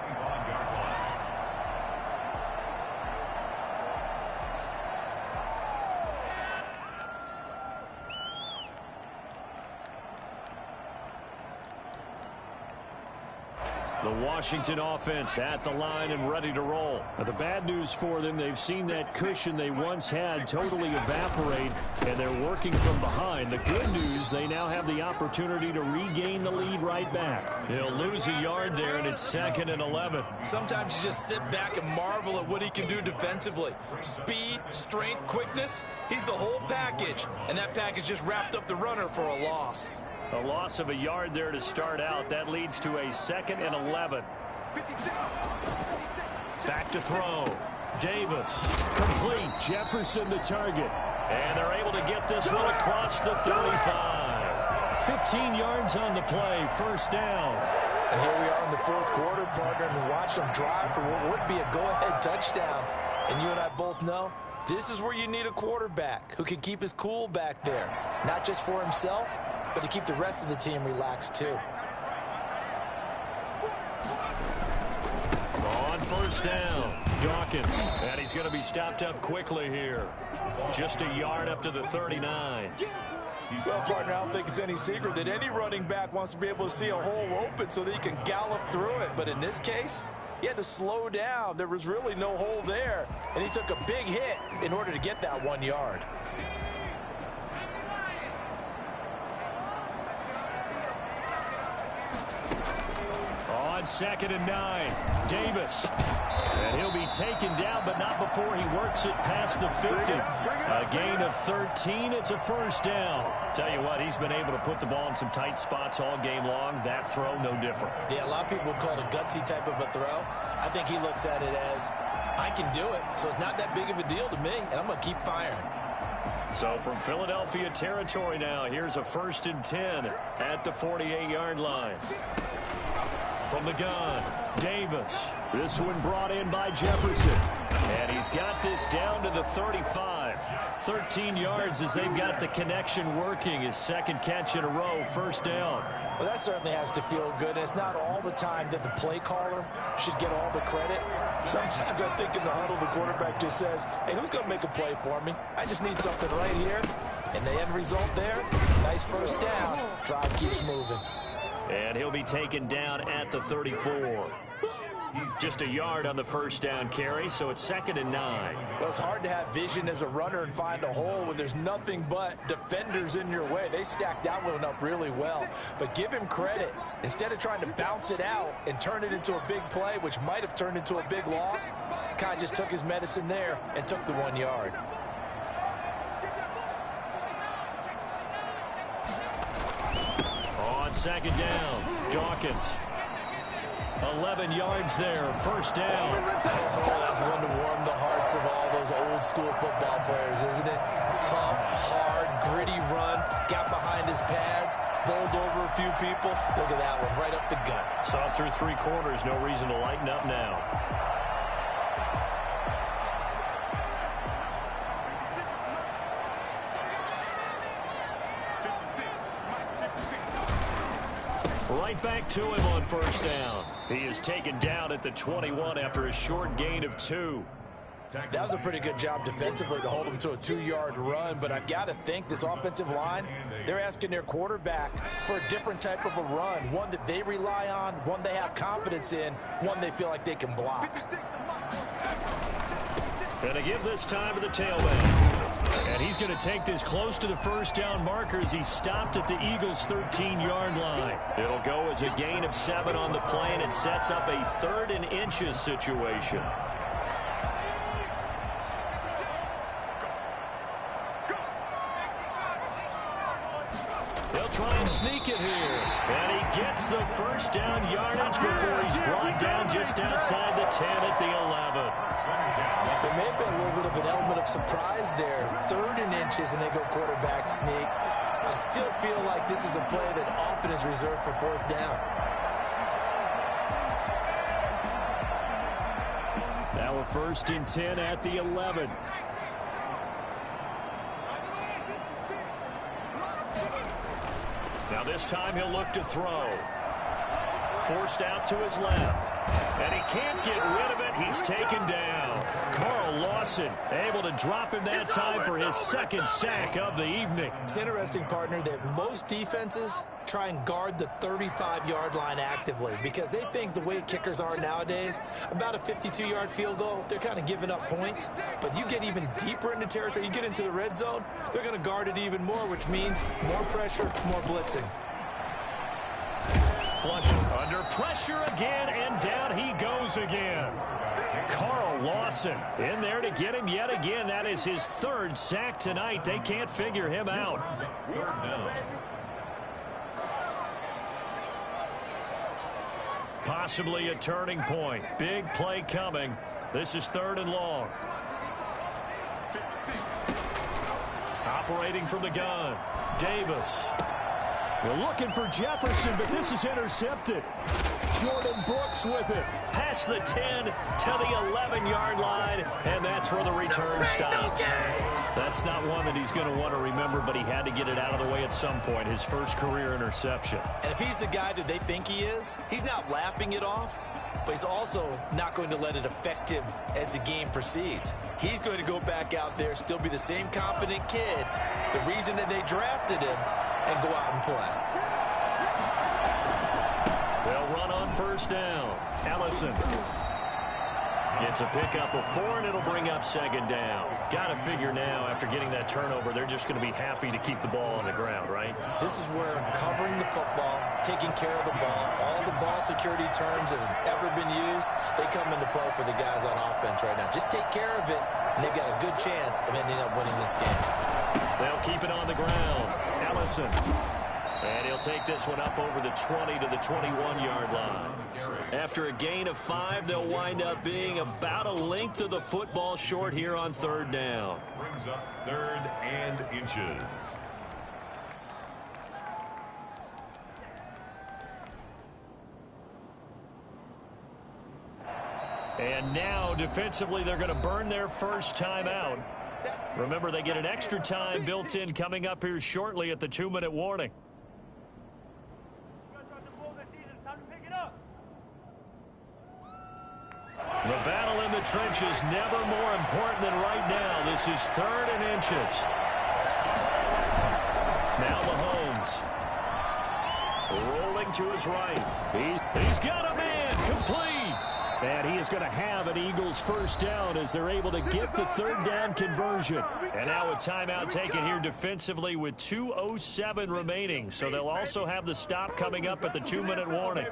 The Washington offense at the line and ready to roll. Now, the bad news for them, they've seen that cushion they once had totally evaporate, and they're working from behind. The good news, they now have the opportunity to regain the lead right back. He'll lose a yard there, and it's 2nd and 11. Sometimes you just sit back and marvel at what he can do defensively. Speed, strength, quickness, he's the whole package. And that package just wrapped up the runner for a loss. A loss of a yard there to start out. That leads to a 2nd and 11. Back to throw. Davis. Complete. Jefferson to target. And they're able to get this one across the 35. 15 yards on the play. First down. And here we are in the 4th quarter, partner, and watch them drive for what would be a go-ahead touchdown. And you and I both know this is where you need a quarterback who can keep his cool back there. Not just for himself, but to keep the rest of the team relaxed too. On first down, Dawkins. And he's going to be stopped up quickly here. Just a yard up to the 39. Well, partner, I don't think it's any secret that any running back wants to be able to see a hole open so that he can gallop through it. But in this case, he had to slow down. There was really no hole there. And he took a big hit in order to get that 1 yard. On 2nd and 9, Davis. And he'll be taken down, but not before he works it past the 50. A gain of 13. It's a first down. Tell you what, he's been able to put the ball in some tight spots all game long. That throw, no different. Yeah, a lot of people would call it a gutsy type of a throw. I think he looks at it as, I can do it, so it's not that big of a deal to me, and I'm going to keep firing. So from Philadelphia territory now, here's a 1st and 10 at the 48-yard line. From the gun, Davis. This one brought in by Jefferson. And he's got this down to the 35. 13 yards as they've got the connection working. His 2nd catch in a row, first down. Well, that certainly has to feel good. And it's not all the time that the play caller should get all the credit. Sometimes I think in the huddle, the quarterback just says, hey, who's going to make a play for me? I just need something right here. And the end result there, nice first down. Drive keeps moving. And he'll be taken down at the 34. Just a yard on the first down carry, so it's 2nd and 9. Well, it's hard to have vision as a runner and find a hole when there's nothing but defenders in your way. They stacked that one up really well. But give him credit. Instead of trying to bounce it out and turn it into a big play, which might have turned into a big loss, kind of just took his medicine there and took the 1 yard. On 2nd down, Dawkins. 11 yards there, first down. Oh, that's one to warm the hearts of all those old school football players, isn't it? Tough, hard, gritty run, got behind his pads, bowled over a few people. Look at that one, right up the gut. Saw it through 3 quarters, no reason to lighten up now. Right back to him on first down. He is taken down at the 21 after a short gain of 2. That was a pretty good job defensively to hold him to a 2-yard run, but I've got to think this offensive line, they're asking their quarterback for a different type of a run, one that they rely on, one they have confidence in, one they feel like they can block. Gonna give this time to the tailback. And he's going to take this close to the first down marker as he stopped at the Eagles' 13-yard line. It'll go as a gain of 7 on the play, and it sets up a 3rd and inches situation. They'll try and sneak it here. And he gets the first down yardage before he's brought down just outside the 10 at the 11. There may have been a little bit of an element of surprise there. 3rd and inches, and they go quarterback sneak. I still feel like this is a play that often is reserved for 4th down. Now a 1st and 10 at the 11. Now this time he'll look to throw. Forced out to his left. And he can't get rid of it. He's taken down. Carl Lawson able to drop him that time for his 2nd sack of the evening. It's interesting, partner, that most defenses try and guard the 35-yard line actively because they think the way kickers are nowadays, about a 52-yard field goal, they're kind of giving up points. But you get even deeper into territory, you get into the red zone, they're going to guard it even more, which means more pressure, more blitzing. Flushing under pressure again, and down he goes again. Carl Lawson in there to get him yet again. That is his 3rd sack tonight. They can't figure him out. Possibly a turning point. Big play coming. This is 3rd and long. Operating from the gun. Davis. We're looking for Jefferson, but this is intercepted. Jordan Brooks with it. Past the 10 to the 11-yard line, and that's where the return stops. That's not one that he's going to want to remember, but he had to get it out of the way at some point, his first career interception. And if he's the guy that they think he is, he's not laughing it off, but he's also not going to let it affect him as the game proceeds. He's going to go back out there, still be the same confident kid, the reason that they drafted him, and go out and play. They'll run on first down. Ellison gets a pickup of 4, and it'll bring up 2nd down. Got to figure now, after getting that turnover, they're just going to be happy to keep the ball on the ground, right? This is where covering the football, taking care of the ball, all the ball security terms that have ever been used, they come into play for the guys on offense right now. Just take care of it, and they've got a good chance of ending up winning this game. They'll keep it on the ground. Ellison. And he'll take this one up over the 20 to the 21-yard line. After a gain of 5, they'll wind up being about a length of the football short here on 3rd down. Brings up 3rd and inches. And now, defensively, they're going to burn their first time out. Remember, they get an extra time built in coming up here shortly at the 2-minute warning. The battle in the trenches never more important than right now. This is 3rd and inches. Now Mahomes. Rolling to his right. He's got a man. Complete. And he is going to have an Eagles first down as they're able to get the third down conversion. And now a timeout taken here defensively with 2:07 remaining. So they'll also have the stop coming up at the 2-minute warning.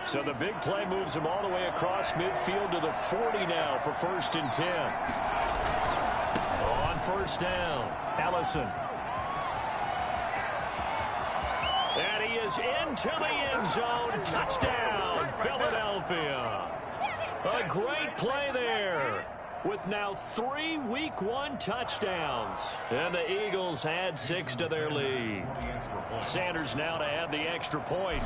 So the big play moves him all the way across midfield to the 40 now for 1st and 10. On first down, Ellison. And he is into the end zone. Touchdown, Philadelphia. A great play there with now 3 Week 1 touchdowns. And the Eagles add 6 to their lead. Sanders now to add the extra point.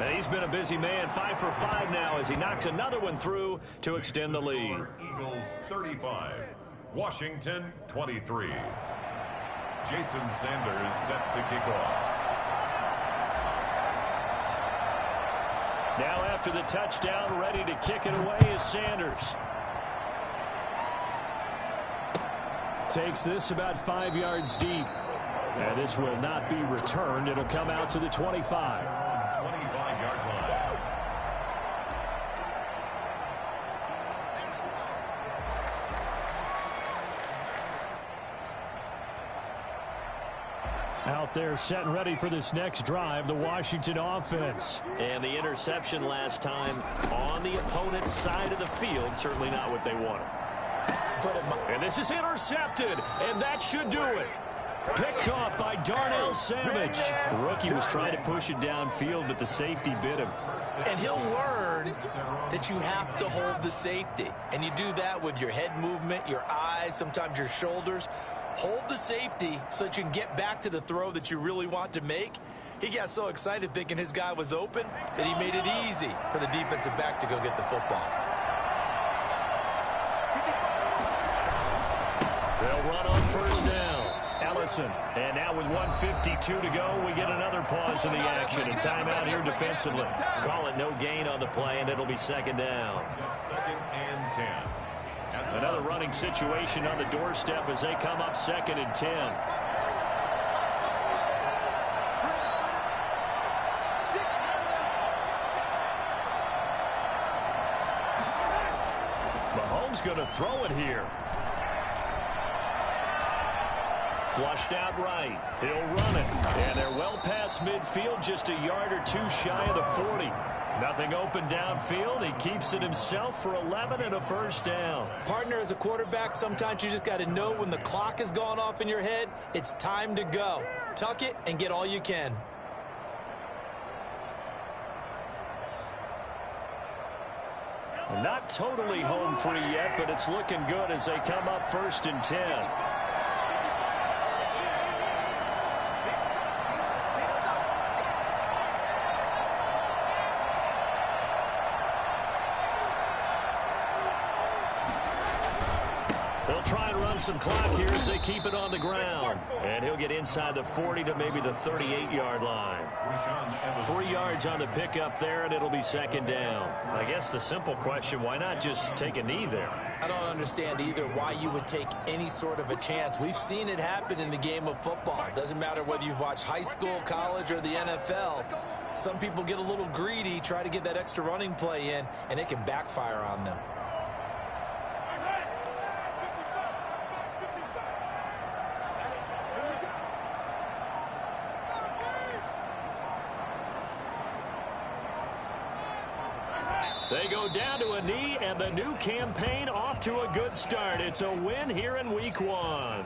And he's been a busy man, 5 for 5 now as he knocks another one through to extend the lead. Eagles 35, Washington 23. Jason Sanders set to kick off. Now after the touchdown, ready to kick it away is Sanders. Takes this about 5 yards deep. And this will not be returned. It'll come out to the 25. 25-yard line. Out there set and ready for this next drive, the Washington offense. And the interception last time on the opponent's side of the field, certainly not what they wanted. And this is intercepted, and that should do it. Picked off by Darnell Savage. The rookie was trying to push it downfield, but the safety bit him. And he'll learn that you have to hold the safety. And you do that with your head movement, your eyes, sometimes your shoulders. Hold the safety so that you can get back to the throw that you really want to make. He got so excited thinking his guy was open that he made it easy for the defensive back to go get the football. They'll run on first down. Ellison. And now with 1:52 to go, we get another pause in the action. A timeout here defensively. Call it no gain on the play, and it'll be 2nd down. 2nd and 10. Another running situation on the doorstep as they come up 2nd and 10. Mahomes going to throw it here. Flushed out right. He'll run it. And they're well past midfield, just a yard or 2 shy of the 40. Nothing open downfield. He keeps it himself for 11 and a first down. Partner, as a quarterback, sometimes you just got to know when the clock has gone off in your head, it's time to go. Tuck it and get all you can. Not totally home free yet, but it's looking good as they come up 1st and 10. They'll try and run some clock here as they keep it on the ground. And he'll get inside the 40 to maybe the 38-yard line. 3 yards on the pickup there, and it'll be 2nd down. I guess the simple question, why not just take a knee there? I don't understand either why you would take any sort of a chance. We've seen it happen in the game of football. It doesn't matter whether you've watched high school, college, or the NFL. Some people get a little greedy, try to get that extra running play in, and it can backfire on them. They go down to a knee, and the new campaign off to a good start. It's a win here in Week 1. I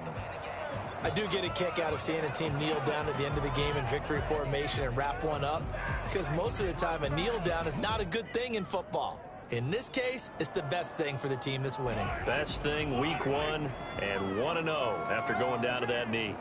do get a kick out of seeing a team kneel down at the end of the game in victory formation and wrap one up, because most of the time a kneel down is not a good thing in football. In this case, it's the best thing for the team that's winning. Best thing Week 1 and 1-0 after going down to that knee.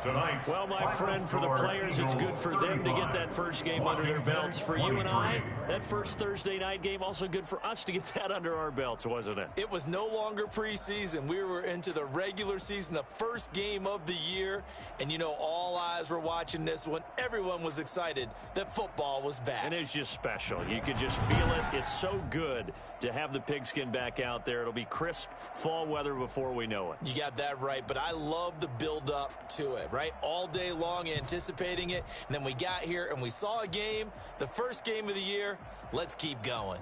Tonight, Well, my friend, for the players, it's good for them to get that first game under their belts. For you and I, that first Thursday night game, also good for us to get that under our belts, wasn't it? It was no longer preseason. We were into the regular season, the first game of the year. And, you know, all eyes were watching this one. Everyone was excited that football was back. And it's just special. You could just feel it. It's so good to have the pigskin back out there. It'll be crisp fall weather before we know it. You got that right, but I love the build-up to it, right? All day long anticipating it, and then we got here and we saw a game, the first game of the year. Let's keep going.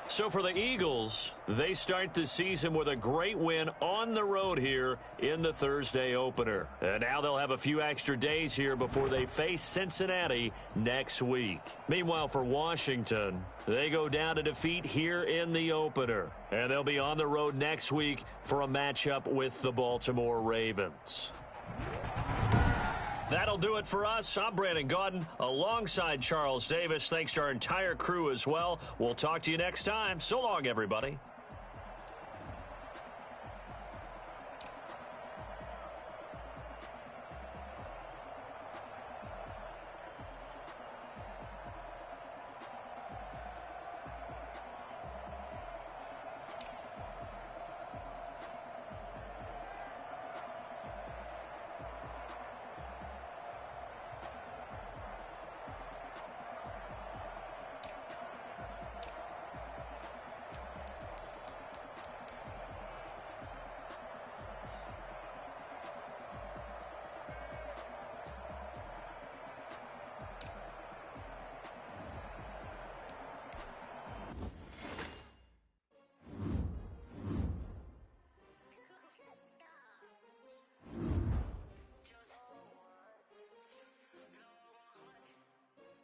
So for the Eagles, they start the season with a great win on the road here in the Thursday opener. And now they'll have a few extra days here before they face Cincinnati next week. Meanwhile, for Washington, they go down to defeat here in the opener. And they'll be on the road next week for a matchup with the Baltimore Ravens. That'll do it for us. I'm Brandon Gaudin alongside Charles Davis. Thanks to our entire crew as well. We'll talk to you next time. So long, everybody.